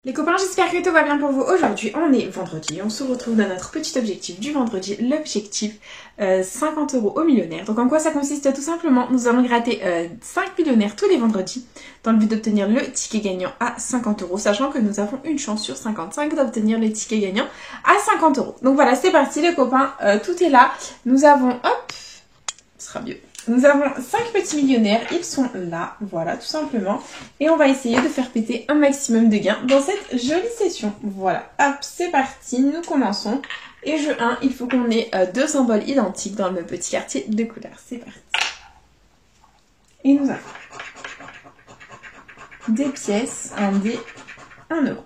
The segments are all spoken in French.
Les copains, j'espère que tout va bien pour vous. Aujourd'hui, on est vendredi. On se retrouve dans notre petit objectif du vendredi, l'objectif 50 € au millionnaire. Donc en quoi ça consiste? Tout simplement, nous allons gratter 5 millionnaires tous les vendredis dans le but d'obtenir le ticket gagnant à 50 €, sachant que nous avons une chance sur 55 d'obtenir le ticket gagnant à 50 €. Donc voilà, c'est parti les copains, tout est là. Nous avons, hop, ce sera mieux. Nous avons 5 petits millionnaires, ils sont là, voilà, tout simplement. Et on va essayer de faire péter un maximum de gains dans cette jolie session. Voilà, hop, c'est parti, nous commençons. Et jeu 1, il faut qu'on ait 2 symboles identiques dans le même petit quartier de couleurs. C'est parti. Et nous avons des pièces, un dé, 1 €.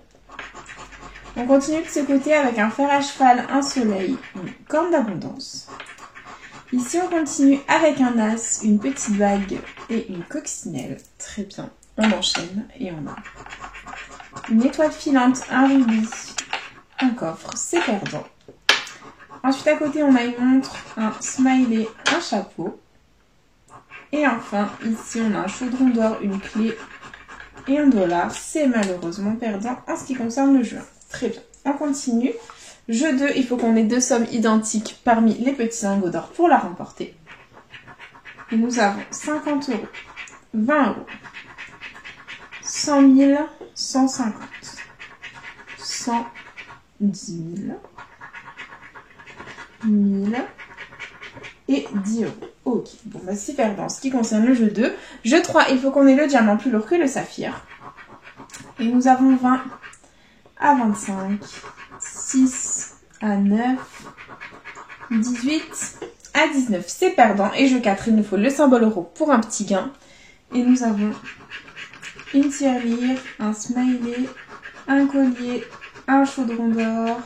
On continue de ce côté avec un fer à cheval, un soleil, une corne d'abondance. Ici, on continue avec un as, une petite bague et une coccinelle. Très bien. On enchaîne et on a une étoile filante, un rubis, un coffre, c'est perdant. Ensuite, à côté, on a une montre, un smiley, un chapeau. Et enfin, ici, on a un chaudron d'or, une clé et $1. C'est malheureusement perdant en ce qui concerne le jeu. Très bien. On continue. Jeu 2, il faut qu'on ait 2 sommes identiques parmi les petits lingots d'or pour la remporter. Et nous avons 50 €, 20 €, 100 000, 150, 110 000, 1000 et 10 €. Ok, bon bah c'est perdant en ce qui concerne le jeu 2. Jeu 3, il faut qu'on ait le diamant plus lourd que le saphir. Et nous avons 20 à 25, 6 à 9, 18 à 19. C'est perdant. Et jeu 4, il nous faut le symbole euro pour un petit gain. Et nous avons une tirelire, un smiley, un collier, un chaudron d'or,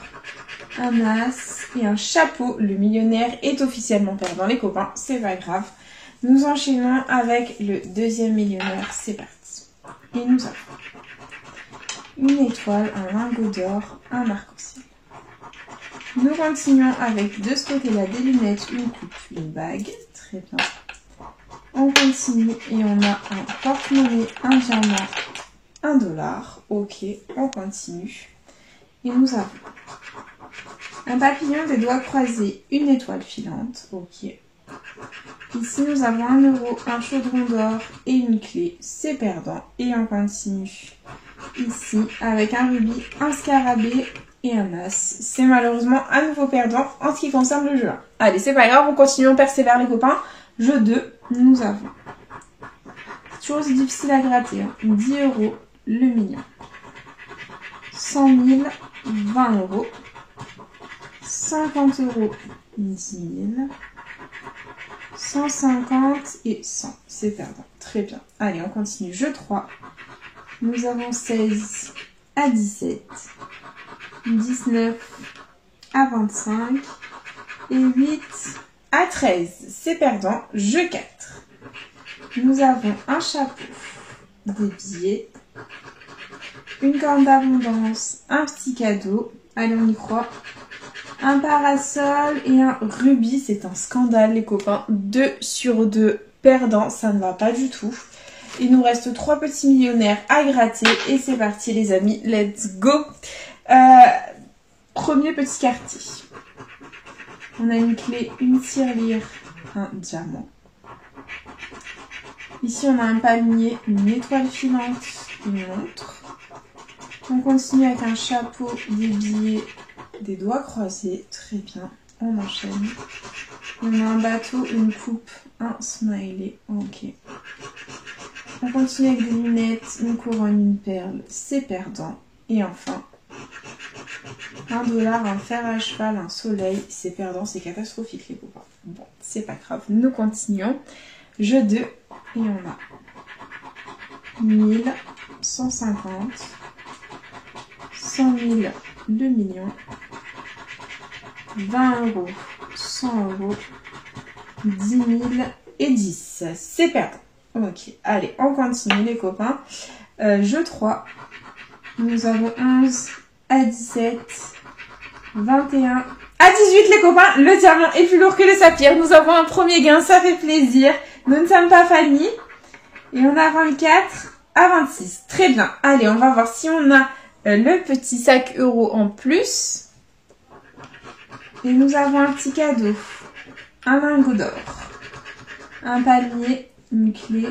un as et un chapeau. Le millionnaire est officiellement perdant, les copains. C'est pas grave. Nous enchaînons avec le deuxième millionnaire. C'est parti. Et nous avons une étoile, un lingot d'or, un arc-en-ciel. Nous continuons avec de ce côté-là des lunettes, une coupe, une bague. Très bien. On continue et on a un porte-monnaie, un diamant, $1. Ok, on continue. Et nous avons un papillon, des doigts croisés, une étoile filante. Ok. Ici, nous avons 1 €, un chaudron d'or et une clé. C'est perdant. Et on continue ici avec un rubis, un scarabée et un as. C'est malheureusement à nouveau perdant en ce qui concerne le jeu 1. Allez, c'est pas grave, on continue, on persévère les copains. Jeu 2, nous avons, toujours aussi difficile à gratter, hein, 10 €, le million, 100 000, 20 €, 50 €, 10 000, 150 et 100. C'est perdant. Très bien. Allez, on continue. Jeu 3. Nous avons 16 à 17, 19 à 25 et 8 à 13. C'est perdant. Jeu 4. Nous avons un chapeau, des billets, une corne d'abondance, un petit cadeau. Allez, on y croit. Un parasol et un rubis. C'est un scandale, les copains. 2 sur 2 perdants. Ça ne va pas du tout. Il nous reste 3 petits millionnaires à gratter. Et c'est parti, les amis. Let's go. Premier petit quartier. On a une clé, une tirelire, un diamant. Ici, on a un palmier, une étoile filante, une montre. On continue avec un chapeau, des billets, des doigts croisés. Très bien. On enchaîne. On a un bateau, une coupe, un smiley. Ok. On continue avec des lunettes, une couronne, une perle. C'est perdant. Et enfin, $1, un fer à cheval, un soleil. C'est perdant, c'est catastrophique les copains. Bon, c'est pas grave. Nous continuons. Jeu 2. Et on a 1000, 150, 100 000, 2 millions, 20 €, 100 €, 10 000 et 10. C'est perdant. Ok, allez, on continue les copains. Jeu 3. Nous avons 11 à 17, 21 à 18 les copains. Le diamant est plus lourd que le saphir. Nous avons un premier gain, ça fait plaisir. Nous ne sommes pas Fanny. Et on a 24 à 26. Très bien. Allez, on va voir si on a le petit sac euro en plus. Et nous avons un petit cadeau. Un lingot d'or. Un panier, une clé,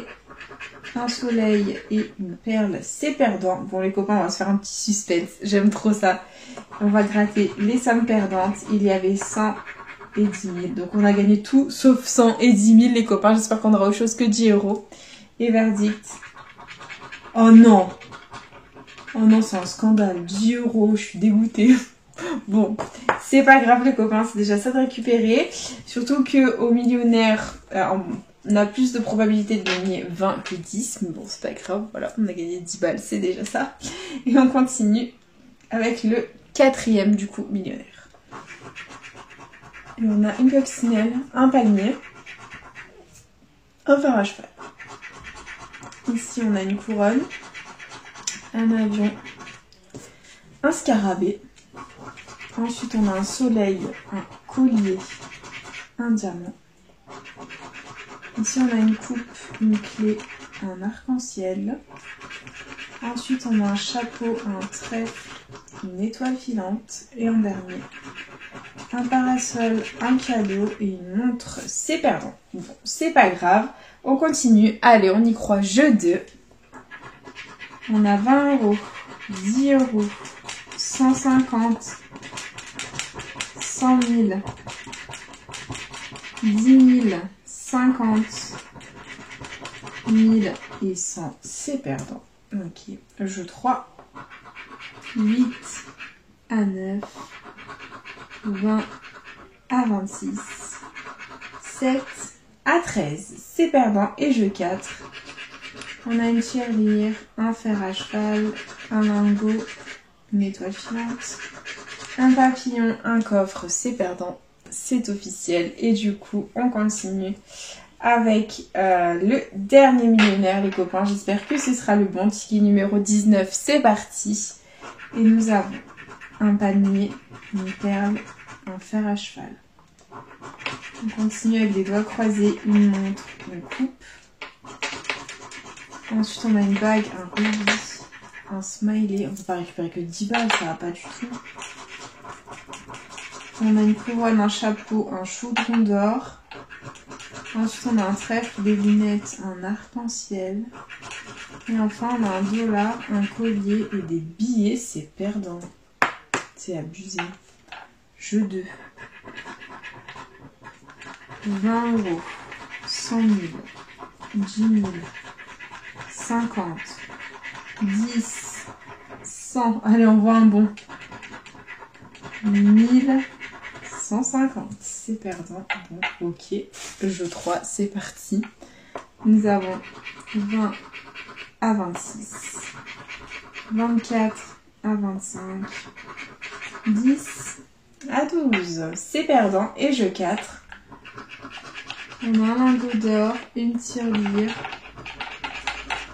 un soleil et une perle. C'est perdant. Bon les copains, on va se faire un petit suspense. J'aime trop ça. On va gratter les sommes perdantes. Il y avait 100 et 10 000. Donc on a gagné tout sauf 100 et 10 000 les copains. J'espère qu'on aura autre chose que 10 euros. Et verdict. Oh non. Oh non, c'est un scandale. 10 euros, je suis dégoûtée. Bon, c'est pas grave les copains, c'est déjà ça de récupérer. Surtout qu'au millionnaire, on a plus de probabilité de gagner 20 que 10. Mais bon, c'est pas grave, voilà, on a gagné 10 balles, c'est déjà ça. Et on continue avec le 4e du coup millionnaire. Et on a une coccinelle, un palmier, un fer à cheval. Ici on a une couronne, un avion, un scarabée. Ensuite on a un soleil, un collier, un diamant. Ici on a une coupe, une clé, un arc-en-ciel. Ensuite on a un chapeau, un trèfle, une étoile filante. Et en dernier, un parasol, un cadeau et une montre. C'est perdant. Bon, c'est pas grave. On continue. Allez, on y croit. Jeu 2. On a 20 euros, 10 euros, 150, 100 000, 10 000, 50 000 et 100. C'est perdant. Ok. Jeu 3. 8 à 9. 20 à 26, 7 à 13, c'est perdant. Et jeu 4, on a une tirelire, un fer à cheval, un lingot, une étoile filante, un papillon, un coffre, c'est perdant, c'est officiel. Et du coup, on continue avec le dernier millionnaire les copains. J'espère que ce sera le bon. Ticket numéro 19, c'est parti. Et nous avons un panier, une perle, un fer à cheval. On continue avec des doigts croisés, une montre, une coupe. Ensuite on a une bague, un rubis, un smiley. On ne peut pas récupérer que 10 balles, ça va pas du tout. On a une couronne, un chapeau, un chaudron d'or. Ensuite on a un trèfle, des lunettes, un arc-en-ciel. Et enfin on a un dollar, un collier et des billets. C'est perdant. C'est abusé. Jeu 2. 20 euros, 100 000, 10 000, 50, 10, 100. Allez, on voit un bon. 1000, 150. C'est perdant. Bon, ok. Jeu 3, c'est parti. Nous avons 20 à 26, 24 à 25, 10 à 12. C'est perdant. Et jeu 4. On a un lingot d'or, une tirelire,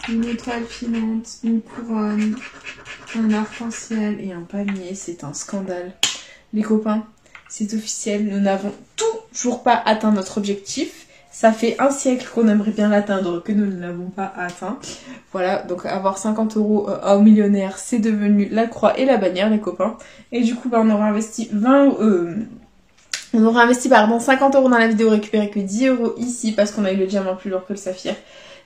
une étoile filante, une couronne, un arc-en-ciel et un palmier. C'est un scandale. Les copains, c'est officiel. Nous n'avons toujours pas atteint notre objectif. Ça fait un siècle qu'on aimerait bien l'atteindre, que nous ne l'avons pas atteint. Voilà, donc avoir 50 euros au millionnaire, c'est devenu la croix et la bannière, les copains. Et du coup, on aura investi 50 euros dans la vidéo, récupéré que 10 euros ici parce qu'on a eu le diamant plus lourd que le saphir.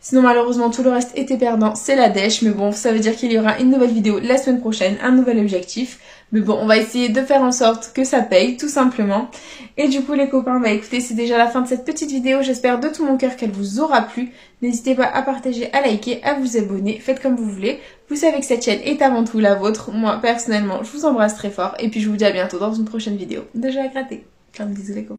Sinon malheureusement tout le reste était perdant, c'est la dèche. Mais bon, ça veut dire qu'il y aura une nouvelle vidéo la semaine prochaine, un nouvel objectif. Mais bon, on va essayer de faire en sorte que ça paye, tout simplement. Et du coup les copains, bah écoutez, c'est déjà la fin de cette petite vidéo. J'espère de tout mon cœur qu'elle vous aura plu. N'hésitez pas à partager, à liker, à vous abonner. Faites comme vous voulez. Vous savez que cette chaîne est avant tout la vôtre. Moi personnellement, je vous embrasse très fort. Et puis je vous dis à bientôt dans une prochaine vidéo de jeux à gratter. Plein de bisous les copains.